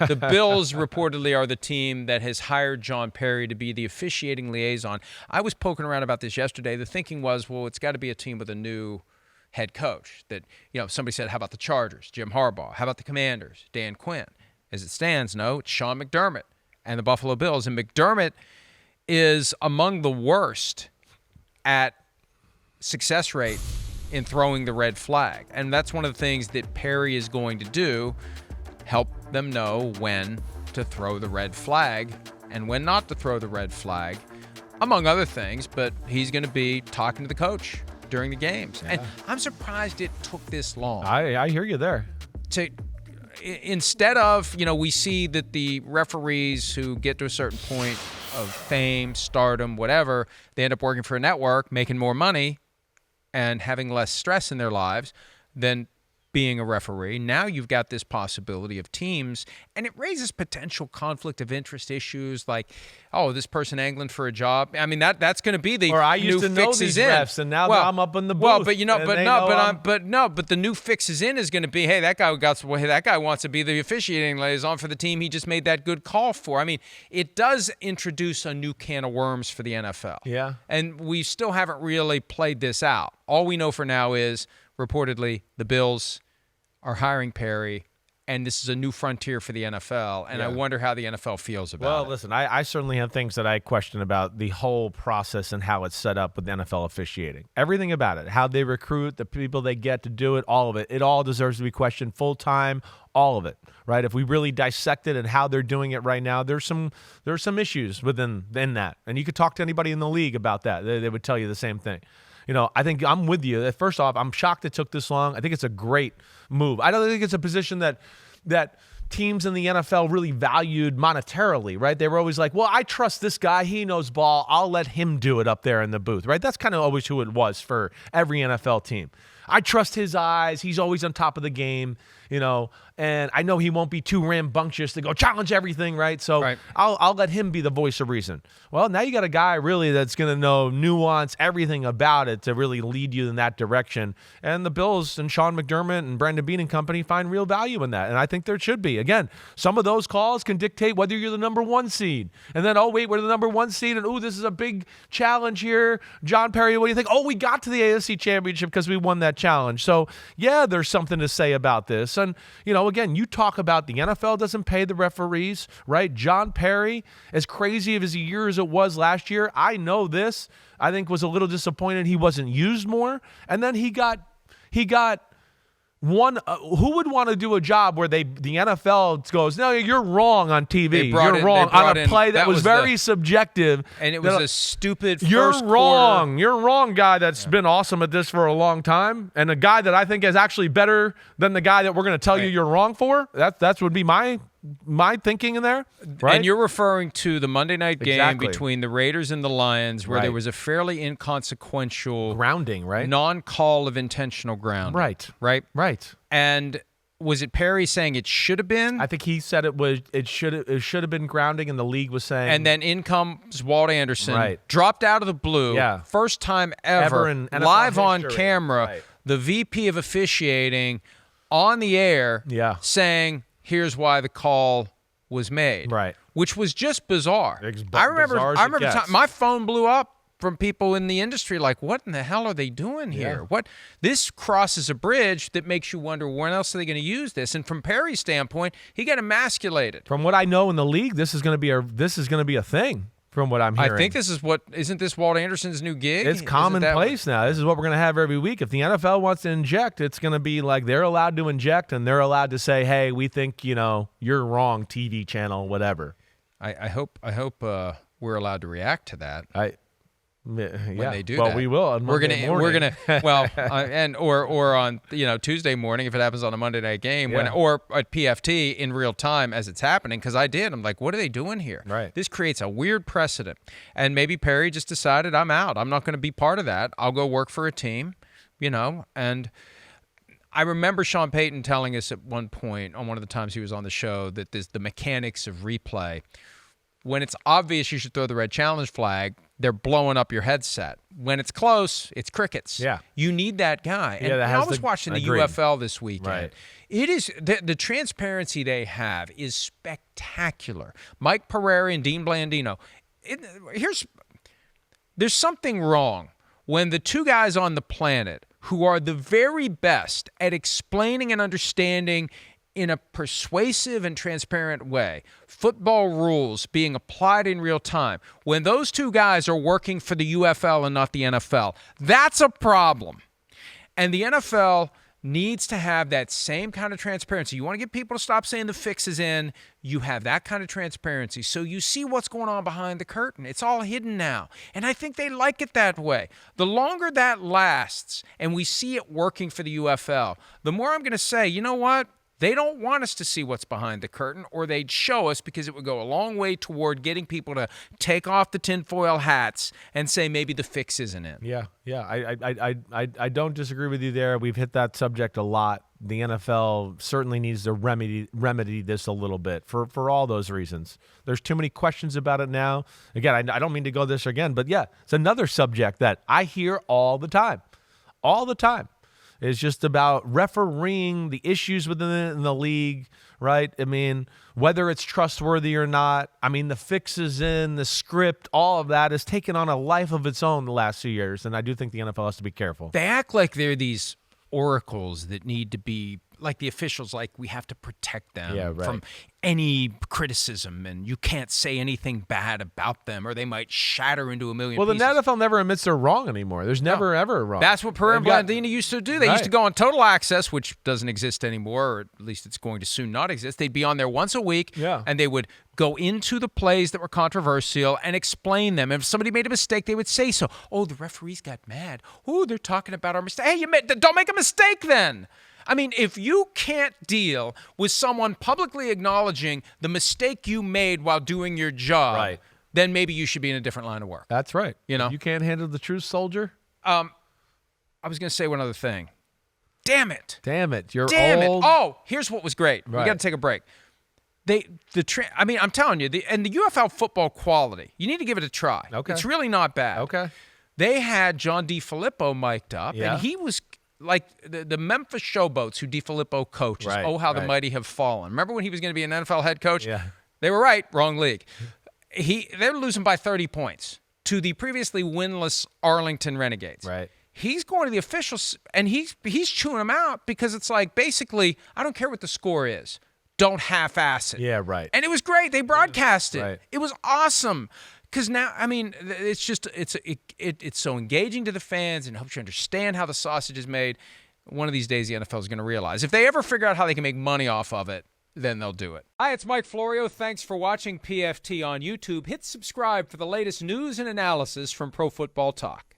The Bills reportedly are the team that has hired John Parry to be the officiating liaison. I was poking around about this yesterday. The thinking was, well, it's got to be a team with a new head coach. That, somebody said, how about the Chargers, Jim Harbaugh? How about the Commanders, Dan Quinn? As it stands, no, it's Sean McDermott and the Buffalo Bills. And McDermott is among the worst at success rate in throwing the red flag. And that's one of the things that Parry is going to do, help them know when to throw the red flag and when not to throw the red flag, among other things. But he's going to be talking to the coach during the games. Yeah. And I'm surprised it took this long. I hear you there. Instead of, we see that the referees who get to a certain point of fame, stardom, whatever, they end up working for a network, making more money and having less stress in their lives than being a referee. Now you've got this possibility of teams, and it raises potential conflict of interest issues like, oh, this person angling for a job. I mean, that's going to be the or I used new to know fixes these in. refs, and now I'm up in the booth. Well, but the new fixes in is going to be, hey, that guy wants to be the officiating liaison for the team he just made that good call for. I mean, it does introduce a new can of worms for the NFL. Yeah, and we still haven't really played this out. All we know for now is, reportedly, the Bills are hiring Parry, and this is a new frontier for the NFL, and I wonder how the NFL feels about it. Well, listen, I certainly have things that I question about the whole process and how it's set up with the NFL officiating. Everything about it, how they recruit, the people they get to do it, all of it. It all deserves to be questioned full-time, all of it, right? If we really dissect it and how they're doing it right now, there's some issues within that, and you could talk to anybody in the league about that. They would tell you the same thing. I think I'm with you. First off, I'm shocked it took this long. I think it's a great move. I don't think it's a position that teams in the NFL really valued monetarily, right? They were always like, well, I trust this guy. He knows ball. I'll let him do it up there in the booth, right? That's kind of always who it was for every NFL team. I trust his eyes. He's always on top of the game, and I know he won't be too rambunctious to go challenge everything, right? So right. I'll let him be the voice of reason. Well, now you got a guy really that's going to know nuance, everything about it to really lead you in that direction. And the Bills and Sean McDermott and Brandon Beane and company find real value in that. And I think there should be. Again, some of those calls can dictate whether you're the number one seed. And then, oh, wait, we're the number one seed. And, this is a big challenge here. John Parry, what do you think? Oh, we got to the AFC Championship because we won that challenge. So, yeah, there's something to say about this. And, again, you talk about the NFL doesn't pay the referees, right? John Parry, as crazy of a year as it was last year, I know this, I think was a little disappointed he wasn't used more. And then he got one, who would want to do a job where the NFL goes, no, you're wrong on TV. You're wrong on a play that was very subjective. And it was a stupid You're first wrong. quarter. You're wrong, guy that's been awesome at this for a long time. And a guy that I think is actually better than the guy that we're going to tell you you're wrong for. That would be my thinking in there, right? And you're referring to the Monday night game between the Raiders and the Lions where there was a fairly inconsequential grounding, right? Non-call of intentional grounding. Right. And was it Parry saying it should have been? I think he said it should have been grounding, and the league was saying. And then in comes Walt Anderson, dropped out of the blue, first time ever in NFL live history. on camera, the VP of officiating on the air saying, here's why the call was made. Right. Which was just bizarre. I remember my phone blew up from people in the industry like, what in the hell are they doing here? This crosses a bridge that makes you wonder when else are they going to use this? And from Parry's standpoint, he got emasculated. From what I know in the league, this is going to be a thing. From what I'm hearing, I think isn't this Walt Anderson's new gig? It's commonplace now. This is what we're going to have every week. If the NFL wants to inject, it's going to be like they're allowed to inject and they're allowed to say, "Hey, we think you're wrong, TV channel, whatever." I hope we're allowed to react to that. When they do that. Well, we will. On we're gonna or on Tuesday morning if it happens on a Monday night game or at PFT in real time as it's happening, because I'm like, what are they doing here? Right. This creates a weird precedent, and maybe Parry just decided, I'm out. I'm not going to be part of that. I'll go work for a team, and. I remember Sean Payton telling us at one point on one of the times he was on the show that the mechanics of replay. When it's obvious you should throw the red challenge flag, they're blowing up your headset. When it's close, it's crickets. Yeah. You need that guy. And that I has was watching the agreed. UFL this weekend. Right. It is the transparency they have is spectacular. Mike Pereira and Dean Blandino. There's something wrong when the two guys on the planet who are the very best at explaining and understanding in a persuasive and transparent way football rules being applied in real time, when those two guys are working for the UFL and not the NFL, that's a problem. And the NFL needs to have that same kind of transparency. You want to get people to stop saying the fix is in, you have that kind of transparency. So you see what's going on behind the curtain. It's all hidden now. And I think they like it that way. The longer that lasts and we see it working for the UFL, the more I'm going to say, you know what? They don't want us to see what's behind the curtain, or they'd show us, because it would go a long way toward getting people to take off the tinfoil hats and say maybe the fix isn't in. Yeah. I don't disagree with you there. We've hit that subject a lot. The NFL certainly needs to remedy this a little bit for all those reasons. There's too many questions about it now. Again, I don't mean to go this again, but yeah, it's another subject that I hear all the time. All the time. It's just about refereeing the issues within the league, right? I mean, whether it's trustworthy or not. I mean, the fixes in, the script, all of that has taken on a life of its own the last few years, and I do think the NFL has to be careful. They act like they're these oracles that need to be, like the officials, like we have to protect them from any criticism, and you can't say anything bad about them or they might shatter into a million pieces. Well, the NFL never admits they're wrong anymore. There's never, ever wrong. That's what Pereira and Blandino used to do. They used to go on Total Access, which doesn't exist anymore, or at least it's going to soon not exist. They'd be on there once a week, and they would go into the plays that were controversial and explain them. And if somebody made a mistake, they would say so. Oh, the referees got mad. Oh, they're talking about our mistake. Hey, don't make a mistake then. I mean, if you can't deal with someone publicly acknowledging the mistake you made while doing your job, then maybe you should be in a different line of work. That's right. You know, you can't handle the truth, soldier. I was going to say one other thing. Damn it. You're old. Oh, here's what was great. We got to take a break. I'm telling you, the UFL football quality, you need to give it a try. Okay. It's really not bad. Okay. They had John DeFilippo mic'd up, and he was like the Memphis Showboats who DeFilippo coaches. Oh, how the mighty have fallen. Remember when he was going to be an NFL head coach? Yeah. They were right. Wrong league. They were losing by 30 points to the previously winless Arlington Renegades. Right. He's going to the officials, and he's chewing them out because it's like, basically, I don't care what the score is. Don't half-ass it. Yeah, right. And it was great. They broadcast it. Right. It was awesome. Because now, I mean, it's just it's so engaging to the fans and helps you understand how the sausage is made. One of these days, the NFL is going to realize if they ever figure out how they can make money off of it, then they'll do it. Hi, it's Mike Florio. Thanks for watching PFT on YouTube. Hit subscribe for the latest news and analysis from Pro Football Talk.